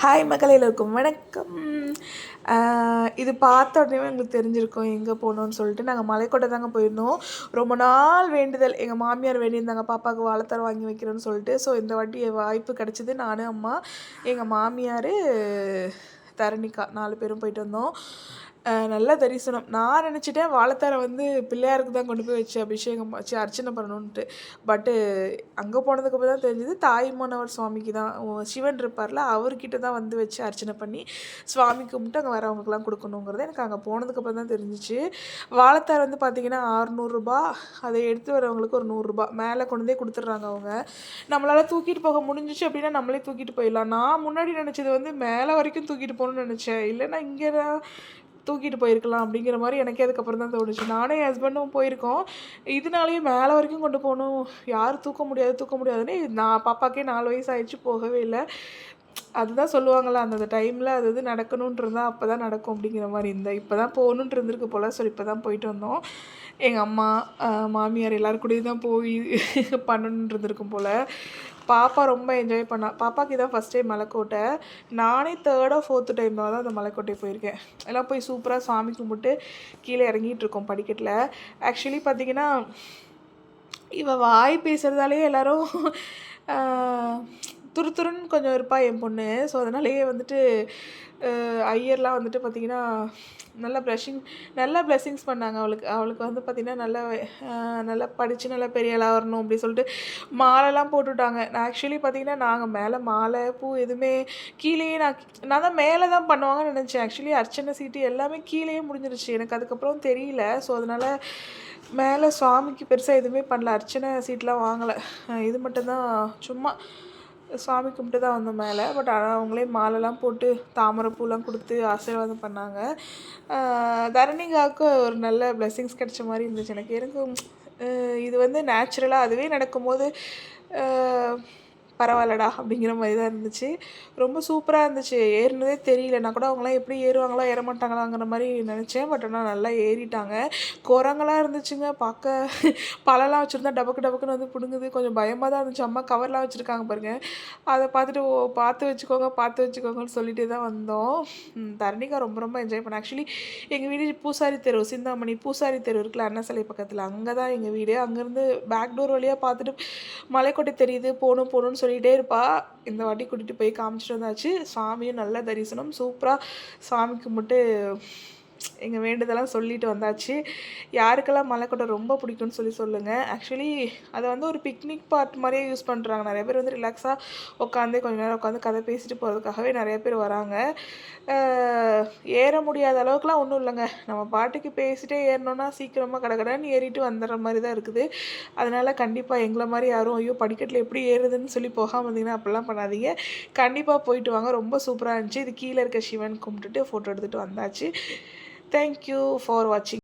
Hi மக்களே, எல்லோருக்கும் வணக்கம். இது பார்த்த உடனே எங்களுக்கு தெரிஞ்சிருக்கோம் எங்கே போகணுன்னு சொல்லிட்டு. நாங்கள் மலைக்கோட்டை தாங்க போயிருந்தோம். ரொம்ப நாள் வேண்டுதல், எங்கள் மாமியார் வேண்டியிருந்தாங்க பாப்பாவுக்கு வாழைத்தார் வாங்கி வைக்கிறேன்னு சொல்லிட்டு. ஸோ இந்த வாட்டி வாய்ப்பு கிடச்சிது. நான், அம்மா, எங்கள் மாமியார், தரணிக்கா 4 பேரும் போயிட்டு வந்தோம். நல்ல தரிசனம். நான் நினச்சிட்டேன் வாழைத்தாரை பிள்ளையாருக்கு தான் கொண்டு போய் வச்சு அபிஷேகம் வச்சு அர்ச்சனை பண்ணணுன்ட்டு. பட்டு அங்கே போனதுக்கப்புறம் தான் தெரிஞ்சது தாயுமானவர் சுவாமிக்கு தான், சிவன் இருப்பார்ல, அவர்கிட்ட தான் வச்சு அர்ச்சனை பண்ணி சுவாமி கும்பிட்டு அங்கே வரவங்களுக்குலாம் கொடுக்கணுங்கிறது எனக்கு அங்கே போனதுக்கப்புறம் தான் தெரிஞ்சிச்சு. வாழைத்தார் பார்த்திங்கன்னா 600 ரூபா, அதை எடுத்து வரவங்களுக்கு ஒரு 100 ரூபா மேலே கொண்டு வந்து கொடுத்துட்றாங்க அவங்க. நம்மளால் தூக்கிட்டு போக முடிஞ்சிச்சு அப்படின்னா நம்மளே தூக்கிட்டு போயிடலாம். நான் முன்னாடி நினச்சது மேலே வரைக்கும் தூக்கிட்டு போகணுன்னு நினச்சேன். இல்லைன்னா இங்கே தான் தூக்கிட்டு போயிருக்கலாம் அப்படிங்கிற மாதிரி எனக்கே அதுக்கப்புறம் தான் தோணுச்சு. நானே என் ஹஸ்பண்டும் போயிருக்கோம். இதனாலேயே மேலே வரைக்கும் கொண்டு போகணும், யார் தூக்க முடியாதுன்னு நான் பாப்பாக்கே 4 வயசு ஆயிடுச்சு, போகவே இல்லை. அதுதான் சொல்லுவாங்களா, அந்த டைமில் அது நடக்கணுன்ட்டு அப்போ தான் நடக்கும் அப்படிங்கிற மாதிரி. இப்போ தான் போகணுன்ட்டு இருந்திருக்கு போல். ஸோ இப்போ தான் போயிட்டு வந்தோம். எங்கள் அம்மா, மாமியார் எல்லோரும் கூடயும் தான் போய் பண்ணணுன்ட்டு இருந்திருக்கும் போல். பாப்பா ரொம்ப என்ஜாய் பண்ணா. பாப்பாவுக்கு இதான் ஃபஸ்ட் டைம் மலைக்கோட்டை. நானே 3rd or 4th டைம் தான் அந்த மலைக்கோட்டை போயிருக்கேன். எல்லாம் போய் சூப்பராக சாமி கும்பிட்டு கீழே இறங்கிட்டு இருக்கோம் படிக்கட்டில். ஆக்சுவலி பார்த்திங்கன்னா இவள் வாய் பேசுகிறதாலேயே எல்லோரும் துருத்துருன்னு கொஞ்சம் இருப்பா என் பொண்ணு. ஸோ அதனாலேயே ஐயர்லாம் பார்த்திங்கன்னா நல்லா ப்ளெஸ்ஸிங்ஸ் பண்ணாங்க அவளுக்கு பார்த்திங்கன்னா நல்லா படித்து நல்லா பெரிய ஆளாக வரணும் அப்படி சொல்லிட்டு மாலைலாம் போட்டுவிட்டாங்க. நான் ஆக்சுவலி பார்த்திங்கன்னா நாங்கள் மேலே மாலை பூ எதுவுமே கீழேயே நான் தான் மேலே தான் பண்ணுவாங்கன்னு நினச்சேன். ஆக்சுவலி அர்ச்சனை சீட்டு எல்லாமே கீழேயே முடிஞ்சிருச்சு. எனக்கு அதுக்கப்புறம் தெரியல. ஸோ அதனால் மேலே சுவாமிக்கு பெருசாக எதுவுமே பண்ணல, அர்ச்சனை சீட்லாம் வாங்கலை. இது மட்டும்தான் சும்மா சாமி கும்பிட்டு தான் வந்தோம் மேலே. பட் ஆனால் அவங்களே மாலைலாம் போட்டு தாமரைப்பூலாம் கொடுத்து ஆசீர்வாதம் பண்ணாங்க. தரணிகாவுக்கு ஒரு நல்ல பிளெஸ்ஸிங்ஸ் கிடைச்ச மாதிரி இருந்துச்சு எனக்கு. இது நேச்சுரலாக அதுவே நடக்கும்போது பரவாயில்லடா அப்படிங்கிற மாதிரி தான் இருந்துச்சு. ரொம்ப சூப்பராக இருந்துச்சு. ஏறினதே தெரியல. நான் கூட அவங்களாம் எப்படி ஏறுவாங்களா ஏற மாட்டாங்களாங்கிற மாதிரி நினச்சேன். பட் ஆனால் நல்லா ஏறிட்டாங்க. குரங்கெல்லாம் இருந்துச்சுங்க பார்க்க. பழம்லாம் வச்சுருந்தா டபக்கு டபக்குன்னு பிடுங்குது. கொஞ்சம் பயமாக தான் இருந்துச்சு. அம்மா கவர்லாம் வச்சுருக்காங்க பாருங்கள், அதை பார்த்துட்டு பார்த்து வச்சுக்கோங்கன்னு சொல்லிட்டு தான் வந்தோம். தரணிக்கா ரொம்ப ரொம்ப என்ஜாய் பண்ணேன். ஆக்சுவலி எங்கள் வீடு பூசாரி தெரு, சிந்தாமணி பூசாரி தெரு இருக்குல்ல, அண்ணா சிலை பக்கத்தில், அங்கே தான் எங்கள் வீடு. அங்கேருந்து பேக் டோர் வழியாக பார்த்துட்டு மலைக்கோட்டை தெரியுது, போகணும்னு சொல்லிகிட்டே இருப்பா. இந்த வாட்டி கூட்டிகிட்டு போய் காமிச்சிட்டு வந்தாச்சு. சாமியும் நல்ல தரிசனம், சூப்பராக சாமி கும்பிட்டு எங்கள் வேண்டுதெல்லாம் சொல்லிட்டு வந்தாச்சு. யாருக்கெல்லாம் மலைக்கோட்டை ரொம்ப பிடிக்கும்னு சொல்லுங்கள். ஆக்சுவலி அதை ஒரு பிக்னிக் பார்ட் மாதிரியே யூஸ் பண்ணுறாங்க. நிறைய பேர் ரிலாக்ஸாக உட்காந்து கொஞ்சம் நேரம் உட்காந்து கதை பேசிட்டு போகிறதுக்காகவே நிறைய பேர் வராங்க. ஏற முடியாத அளவுக்குலாம் ஒன்றும் இல்லைங்க. நம்ம பாட்டுக்கு பேசிட்டே ஏறினோன்னா சீக்கிரமாக கடகடன்னு ஏறிட்டு வந்துடுற மாதிரி தான் இருக்குது. அதனால் கண்டிப்பாக எங்களை மாதிரி யாரும் ஐயோ படிக்கட்டில் எப்படி ஏறுதுன்னு சொல்லி போகாமல் இருந்தீங்கன்னா அப்படிலாம் பண்ணாதீங்க. கண்டிப்பாக போயிட்டு வாங்க. ரொம்ப சூப்பராக இருந்துச்சு. இது கீழே இருக்க சிவன் கும்பிட்டுட்டு ஃபோட்டோ எடுத்துகிட்டு வந்தாச்சு. Thank you for watching.